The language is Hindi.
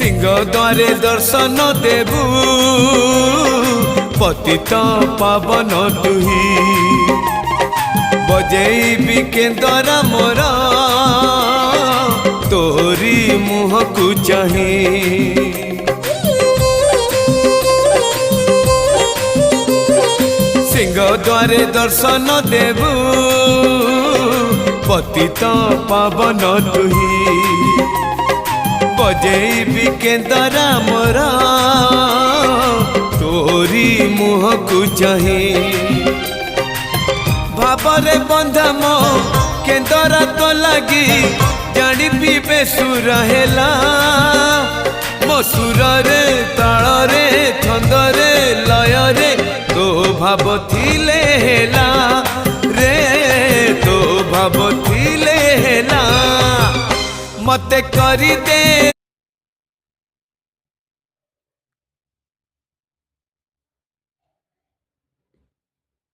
सिंह द्वारे दर्शन देबू पतित पावन तुही बजेबी केंदरा मोरा तोरी मुह को चाही सिंह द्वारे दर्शन देबू पतित पावन तुही बजेबी केंदरा मोरा तोरी मुह को चाही भावरे बंधा मो केंदरा तो लगी जानी पीबे सुर हेला मो सुर रे ताल रे छंद रे लय रे तो भाव थिले हेला रे तो भाव थिले हेला मते करी दे